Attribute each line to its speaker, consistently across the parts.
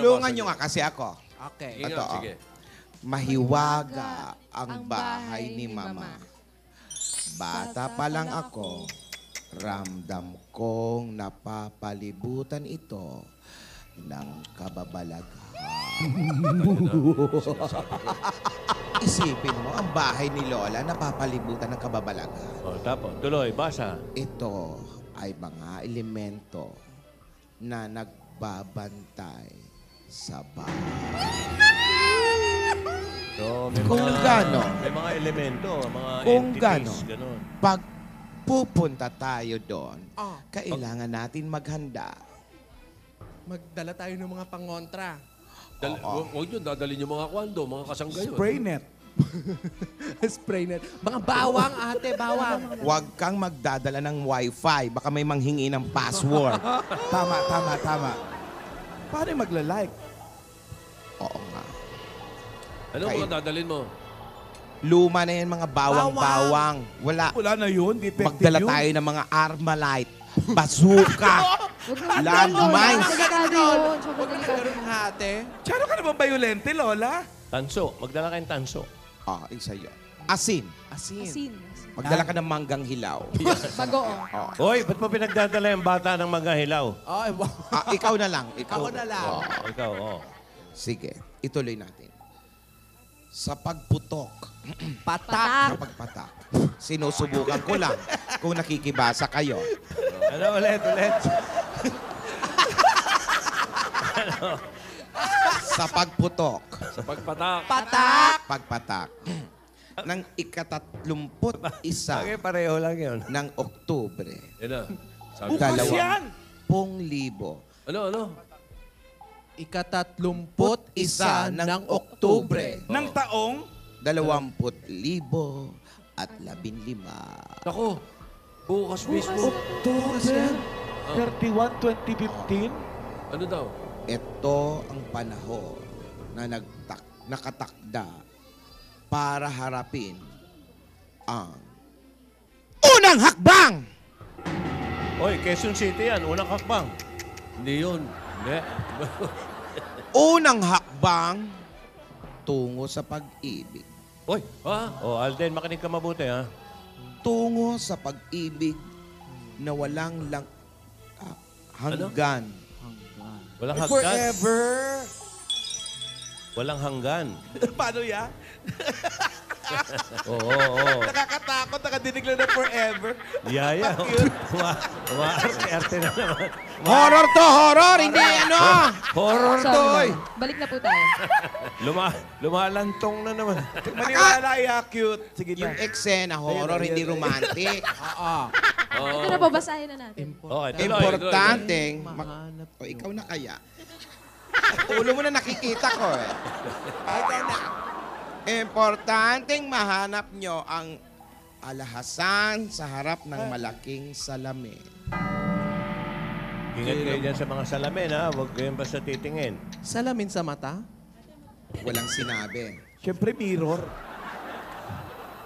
Speaker 1: Tulungan nyo nga kasi ako.
Speaker 2: Okay.
Speaker 3: Sige,
Speaker 1: Ito,
Speaker 3: sige.
Speaker 1: Mahiwaga ang bahay ni Mama. Bata pa lang ako, ramdam kong napapalibutan ito ng kababalaghan. Isipin mo, ang bahay ni Lola napapalibutan ng kababalaghan.
Speaker 4: O, tapos, tuloy, basa.
Speaker 1: Ito ay mga elemento na nagbabantay sa bahay.
Speaker 4: So, may
Speaker 1: Kung gaano.
Speaker 4: May mga elemento, mga
Speaker 1: Kung
Speaker 4: entities,
Speaker 1: gaano.
Speaker 4: ganun.
Speaker 1: Pag pupunta tayo doon,
Speaker 2: Ah.
Speaker 1: kailangan natin maghanda.
Speaker 2: Magdala tayo ng mga pangontra.
Speaker 3: Huwag nyo, dadalhin yung mga kwando, mga kasanggayon.
Speaker 5: Spray net.
Speaker 2: Spray net. Mga bawang, ate, bawang.
Speaker 1: Huwag kang magdadala ng wifi. Baka may manghingi ng password.
Speaker 5: Tama. Paano yung magla-like?
Speaker 1: Oo nga.
Speaker 3: Ano mga dadalhin mo?
Speaker 1: Luma na yan mga bawang-bawang. Wala.
Speaker 5: Wala na yun. Defective
Speaker 1: Magdala
Speaker 5: yun.
Speaker 1: tayo ng mga Armalite, bazooka, landmines.
Speaker 6: Delikado yun. Sobrang
Speaker 2: Huwag na
Speaker 6: delikado.
Speaker 2: ganun mga ate.
Speaker 5: Tsano ka naman bayolente, Lola?
Speaker 4: Tanso. Magdala kayong tanso.
Speaker 1: Ah, isa yun. Asin.
Speaker 2: Asin.
Speaker 6: Asin.
Speaker 1: Magdala ka ng manggang hilaw.
Speaker 6: Bagoong.
Speaker 4: Hoy, ba't mo pinagdadala yung bata ng mga hilaw?
Speaker 2: Ay, wow.
Speaker 1: Ikaw na lang. Ikaw.
Speaker 2: Ako na lang.
Speaker 1: Oo.
Speaker 4: Ikaw, oh.
Speaker 1: Sige, ituloy natin. Sa pagputok,
Speaker 2: Patak.
Speaker 1: sa pagpatak, sinusubukan ko lang kung nakikibasa kayo.
Speaker 4: Ano ulit?
Speaker 1: Sa pagputok,
Speaker 3: Sa pagpatak.
Speaker 2: Patak.
Speaker 1: pagpatak, ng ika-31
Speaker 4: Okay, pareho lang yun.
Speaker 1: ng Oktubre,
Speaker 3: Yan na. Sabi.
Speaker 5: Bukas yan.
Speaker 1: 10,000
Speaker 3: Ano?
Speaker 2: Ika-31 ng Oktubre.
Speaker 5: Ng taong
Speaker 1: 20,015.
Speaker 3: Ako, bukas mismo.
Speaker 5: October 31, 2015.
Speaker 3: Ano daw?
Speaker 1: Ito ang panahon na nakatakda para harapin ang unang hakbang!
Speaker 4: Hoy, Quezon City yan. Unang hakbang.
Speaker 3: Hindi yun. Hindi.
Speaker 1: Unang hakbang tungo sa pag-ibig.
Speaker 3: Hoy, ha?
Speaker 4: Oh, Alden, makinig ka mabuti, ha?
Speaker 1: Tungo sa pag-ibig na walang hanggan.
Speaker 4: Walang hanggan.
Speaker 2: Forever.
Speaker 4: Walang hanggan.
Speaker 5: Paano yan?
Speaker 4: Oo.
Speaker 5: Nakakatakot, nakadinig lang na forever.
Speaker 4: Yaya. Arte na naman.
Speaker 1: Horror to, horror! Hindi ano!
Speaker 4: Horror to,
Speaker 6: Sorry.
Speaker 4: oy.
Speaker 6: Balik na po tayo.
Speaker 4: Lumalantong na naman.
Speaker 5: Maniwala, cute. Sige
Speaker 1: Yung
Speaker 5: na.
Speaker 1: eksena, horror, hindi romantic.
Speaker 2: Oo.
Speaker 6: Ito na po, basahin na natin.
Speaker 4: Okay, tuloy.
Speaker 1: Importanteng,
Speaker 2: Mahanap
Speaker 1: o ikaw na kaya? Ulo mo na nakikita ko eh.
Speaker 2: Ikaw na.
Speaker 1: Importanteng mahanap nyo ang alahasan sa harap ng malaking salamin.
Speaker 4: Ingat kayo dyan sa mga salamin, ha? Huwag kayong basta titingin.
Speaker 2: Salamin sa mata?
Speaker 1: Walang sinabi.
Speaker 5: Siyempre, mirror.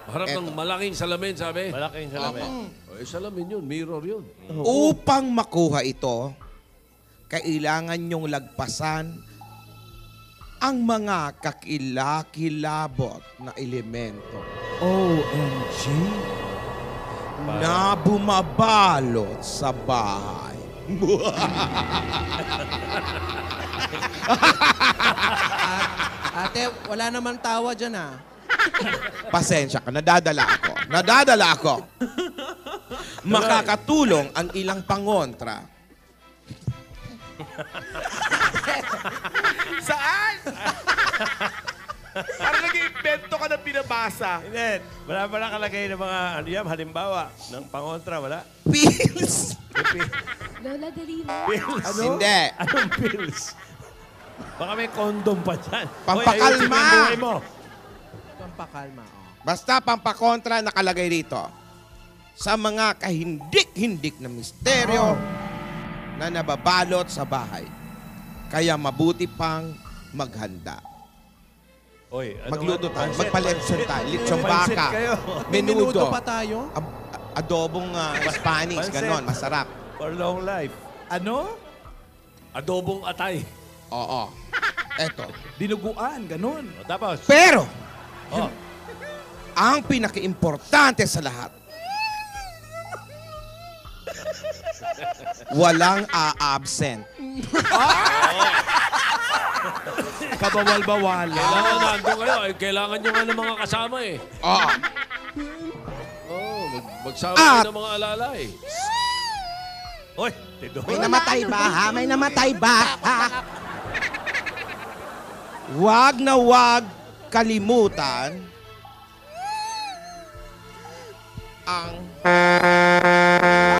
Speaker 3: Harap ng malaking salamin, sabi.
Speaker 4: Malaking salamin.
Speaker 3: Ay, salamin yun. Mirror yun.
Speaker 1: Upang makuha ito, kailangan nyong lagpasan ang mga kakilakilabot na elemento
Speaker 5: OMG.
Speaker 1: na bumabalot sa bahay.
Speaker 2: Ate, wala naman tawa dyan, ha?
Speaker 1: Pasensya ka, nadadala ako. Makakatulong ang ilang pangontra.
Speaker 5: Saan? Parang nag-invento ka ng pinabasa.
Speaker 4: Hindi. Wala pa nakalagay ng mga, ano yan, halimbawa, ng pangontra, wala?
Speaker 1: Pills!
Speaker 6: Lola, dali na.
Speaker 4: Pills.
Speaker 1: Hindi.
Speaker 4: Anong pills? Baka may condom pa dyan.
Speaker 1: Pampakalma.
Speaker 4: Hoy, ayusin mo yung buhay mo.
Speaker 2: Pampakalma, oh.
Speaker 1: Basta pampakontra nakalagay rito. Sa mga kahindik-hindik na misteryo na nababalot sa bahay. Kaya mabuti pang maghanda.
Speaker 4: Hoy, ano
Speaker 1: Magluto
Speaker 4: nga?
Speaker 1: tayo.
Speaker 4: Pansit,
Speaker 1: Magpaletsyon
Speaker 4: pansit.
Speaker 1: tayo. Litsong
Speaker 4: Pansit
Speaker 1: baka.
Speaker 4: kayo.
Speaker 2: May minuto
Speaker 1: Menudo.
Speaker 2: pa tayo?
Speaker 1: Adobong Spanish.
Speaker 4: Pansit.
Speaker 1: Ganon. Masarap.
Speaker 4: For long life.
Speaker 5: Ano?
Speaker 3: Adobong atay.
Speaker 1: Oo. Eto.
Speaker 5: Dinuguan, ganun.
Speaker 4: O, tapos,
Speaker 1: Pero,
Speaker 4: oh,
Speaker 1: ang pinaka-importante sa lahat, walang a-absent.
Speaker 5: Kabawal-bawal.
Speaker 3: Kailangan nandun kayo. Eh, kailangan nyo nga ng mga kasama eh.
Speaker 1: Oo.
Speaker 3: Magsama
Speaker 1: At-
Speaker 3: kayo ng mga alalay.
Speaker 4: oy, tido.
Speaker 1: May namatay ba, ha? May namatay ba, ha? Wag na wag kalimutan ang